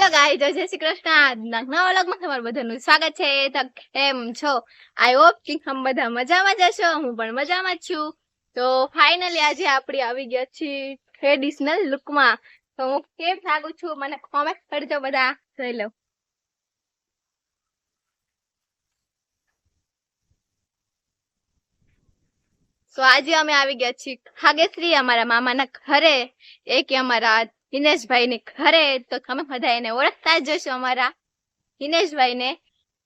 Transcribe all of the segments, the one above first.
Hello guys, જય શ્રી કૃષ્ણ. નવા વ્લોગમાં તમારું બધાનું સ્વાગત છે. તો કેમ છો? આઈ હોપ કે તમે બધા મજામાં જ હશો. હું પણ મજામાં જ છું. તો ફાઇનલી આજે આપણે આવી ગયા છીએ ટ્રેડિશનલ લુકમાં. તો હું કેમ લાગુ છું મને કોમેન્ટ કરજો બધા. જોઈ લો. તો આજે અમે આવી ગયા છીએ ખાગેશ્રી અમારા મામાના ઘરે, એક અમારા દિનેશભાઈ ને ઘરે. તો તમે બધા એને ઓળખતા જ જશો અમારા દિનેશભાઈ ને.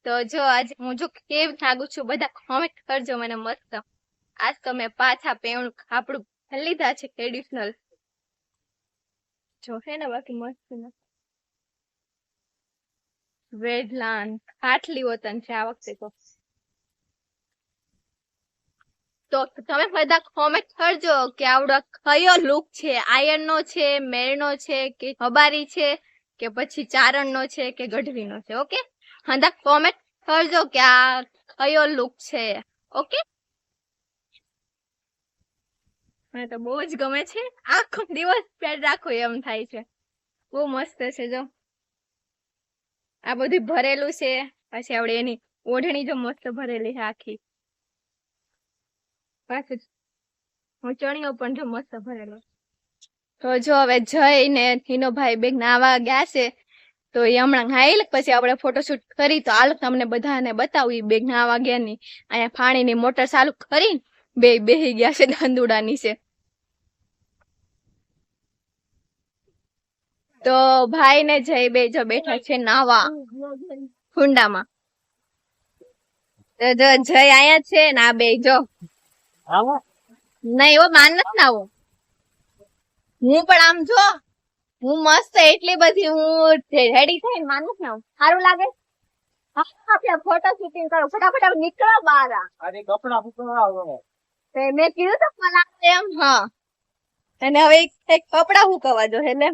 તો જો આજે હું જો કેમ લાગુ છું બધા કોમેન્ટ કરજો મને મસ્ત. આજ તો મેં પાછા પેવણું આપણું લીધા છે ટ્રેડિશનલ. જો હે ને બાકી મસ્ત વેડલાન આટલી વતન છે આ વખતે તો તમે બધા કોમેન્ટ કરજો કે આવડો કયો લુક છે, આયન નો છે, મેળ નો છે કે હબારી છે કે પછી ચારણ નો છે કે ગઢવી નો છે. ઓકે, બધા કોમેન્ટ કરજો કે આ કયો લુક છે. ઓકે, મને તો બહુ જ ગમે છે. આખો દિવસ પેર રાખો એમ થાય છે. બહુ મસ્ત છે. જો આ બધું ભરેલું છે, પછી આવડે એની ઓઢણી જો મસ્ત ભરેલી છે આખી. પાછું હું ચણિયો પણ જો મસ્ત ભરેલો. તો જો હવે જઈને હિનો ભાઈ બેગ નાવા ગયા છે. તો એ હમણાં હાઈલ પછી આપણે ફોટોશૂટ કરી. તો હાલ તમને બધાને બતાવું બેગ નાવા ગયા ની. અહીંયા પાણીની મોટર ચાલુ કરી બેહી ગયા છે ધંધુડા નીચે. તો ભાઈ ને જઈ બે જો બેઠા છે નાવા કુંડામાં. તો જો જય અહીંયા છે ને આ બે જો નહીં એવો માન નથી નાવો. હું પણ આમ જો હું મસ્ત એટલી બધી હું રેડી થઈને માન નથી નાવું. સારું લાગે? આપણે ફોટો શૂટિંગ કરો ફટાફટ નીકળો બહાર. અરે કપડા સુકવવા મેં કીધું તો મને એમ. હા, અને હવે કપડા સુકવવા જો એટલે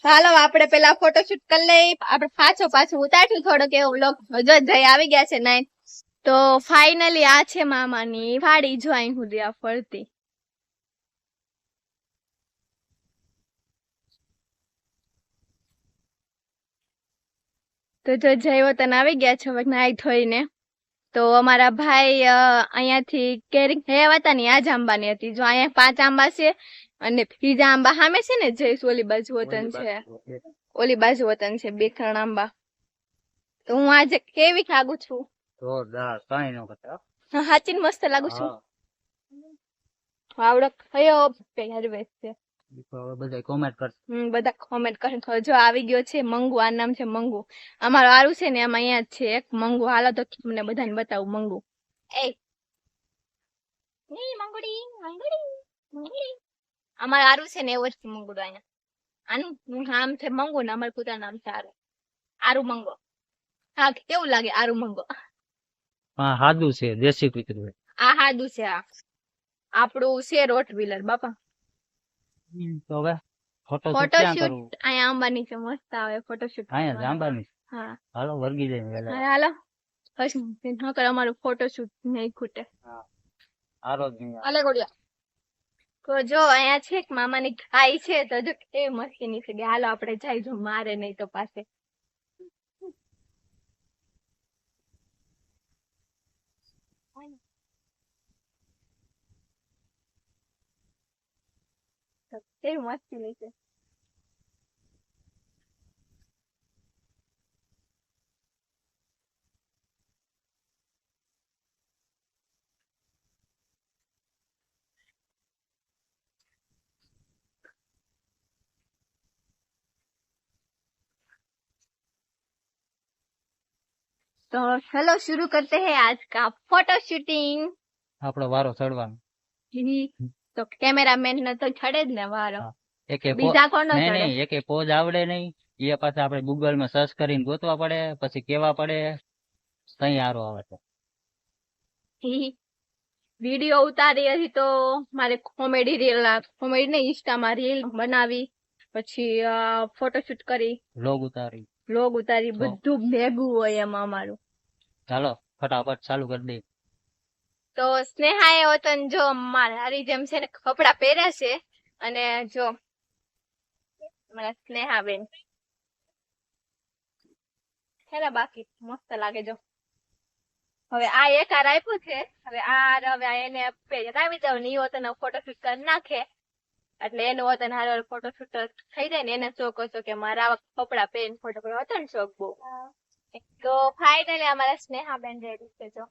ચાલો આપણે પેલા ફોટોશૂટ કરી લઈ. આપણે પાછું ઉતાર્યું થોડોક એવો વ્લોગ. જો જઈ આવી ગયા છે નાઈ. તો ફાઇનલી આ છે મામાની વાડી. જો અહીં સુધી આ ફરતી. તો જો જય વતન આવી ગયા છે હવે નાઈ ધોઈને. તો અમારા ભાઈ અહીંયાથી કેરી ગયા હતા ને આ જ આંબાની હતી. જો અહીંયા 5 આંબા છે અને બીજા આંબા સામે છે ને જય ઓલી બાજુ વતન છે. ઓલી બાજુ વતન છે 2-3 આંબા. તો હું આજે કેવી લાગુ છું? હાચીન મસ્ત લાગુ છું. આવડો કયો પહેરવેશ છે બધા કોમેન્ટ કરે. જો આવી ગયો છે મંગુ. આ નામ છે મંગુ. અમારું આરું છે ને એમાં અહીંયા છે એક મંગુ. હાલો તો તમને બધાને બતાવું મંગુ. એ મંગુડી અમારું આરું છે ને એવો જ મંગુડો. અહીંયા આનું નામ છે મંગુ ને અમારું પોતાનું નામ છે આરુ મંગો. હા, કેવું લાગે આરુ મંગો? હા, હાદું છે દેશી કૂતરું. આ હાદું છે. આ આપણું છે રોટ વ્હીલર બાપા. તો હવે ફોટોશૂટ અહીંયા આંબાની છે મસ્ત આવે ફોટોશૂટ. અહીંયા આંબાની. હા, હાલો વર્ગી જઈને હાલો નકર અમારું ફોટોશૂટ નહીં ખૂટે. હાલે ગોડિયા. તો જો અહીંયા છે મામાની ગાય છે. તો જો કેવી મસ્તીની છે. હાલો આપણે જાય. જો મારે નહીં તો પાસે કેવી મસ્તી છે. तो चलो शुरू करते हैं आज का फोटो शूटिंग. આપણો વારો ચડવાનો. તો કેમેરામેન ને તો ચડે જ ને વારો. એકે બીજા કોણ ચડે? નહીં, એકે પોઝ આવડે નહીં. એ પાછા આપણે ગૂગલ માં સર્ચ કરીને ગોતવા પડે, પછી કેવા પડે તઈ હારો આવે છે. વિડિયો ઉતારી હતી તો મારે કોમેડી ને ઇન્સ્ટામાં રીલ બનાવી, પછી ફોટોશૂટ કરી, વ્લોગ ઉતારી બધું ભેગું હોય એમાં અમારું. ચાલો ફટાફટ ચાલુ કરી દે. તો સ્નેહા એ વતન જો મારી જેમ છે ને કપડા પહેર્યા છે. અને જો મારા સ્નેહા બેન છે ને બાકી મસ્ત લાગે જો. હવે આ એક હાર આપ્યું છે, હવે આ હવે આ એને કાપી દઉં ને ઈ વતન ફોટોશૂટ કરી નાખે એટલે એનું વતન હારો ફોટોશૂટ થઈ જાય ને એને શોખ હતો કે મારા આવા કપડા પહેરીને ફોટો પાડવા હતો ને શોખ બહુ. તો ફાઇનલી અમારા સ્નેહાબેન રેડી છે જો.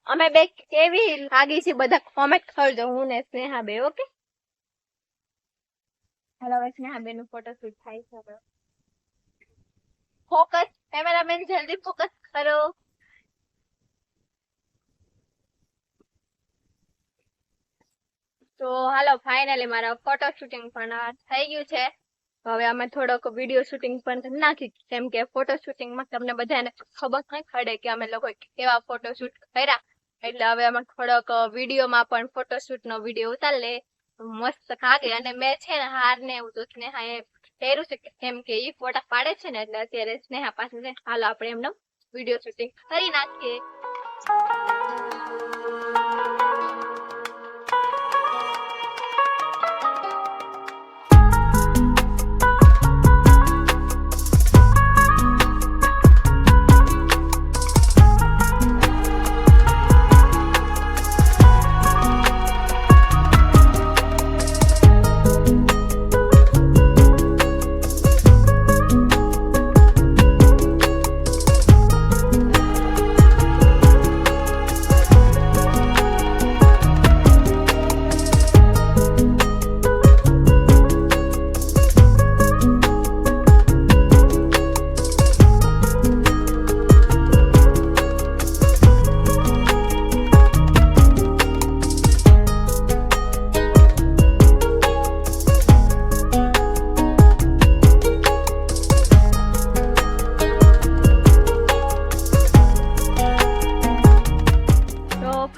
અમે બે કેવી લાગી છે બધા કોમેન્ટ કરજો, હું ને સ્નેહા બે. ઓકે હાલો હવે સ્નેહાબેન નું ફોટોશૂટ થાય છે હવે. ફોકસ કેમેરામેન જલ્દી ફોકસ કરો. તો હાલો ફાઇનલી મારા ફોટો શૂટિંગ પણ થઈ ગયું છે. હવે અમે થોડોક વિડીયો શૂટિંગ પણ કરી નાખી, કેમ કે ફોટો શૂટિંગમાં તમને બધાને ખબર નહીં પડે કે અમે લોકો કેવા ફોટો શૂટ કર્યા, એટલે હવે અમે થોડોક વિડીયોમાં પણ ફોટોશૂટ નો વિડીયો ઉતારી લે મસ્ત કાગે. અને મેં છે ને હાર ને એવું તો સ્નેહા એ પહેર્યું છે કેમ કે ઈ ફોટા પાડે છે ને એટલે અત્યારે સ્નેહા પાસે છે. હાલો આપણે એમનો વિડીયો શૂટિંગ કરી નાખીએ.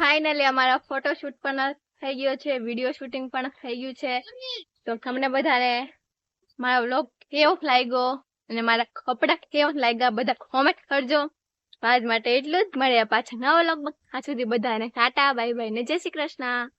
ફાઇનલી અમારા ફોટોશૂટ પણ થઈ ગયો છે, વિડીયો શૂટિંગ પણ થઈ ગયું છે. તો તમને બધાને મારો વ્લોગ કેવો લાગ્યો અને મારા કપડા કેવા લાગ્યા બધા કોમેન્ટ કરજો. આજ માટે એટલું જ. મળ્યા પાછા નવા વ્લોગમાં. આ સુધી બધાને ટાટા બાય બાય ને જય શ્રી કૃષ્ણ.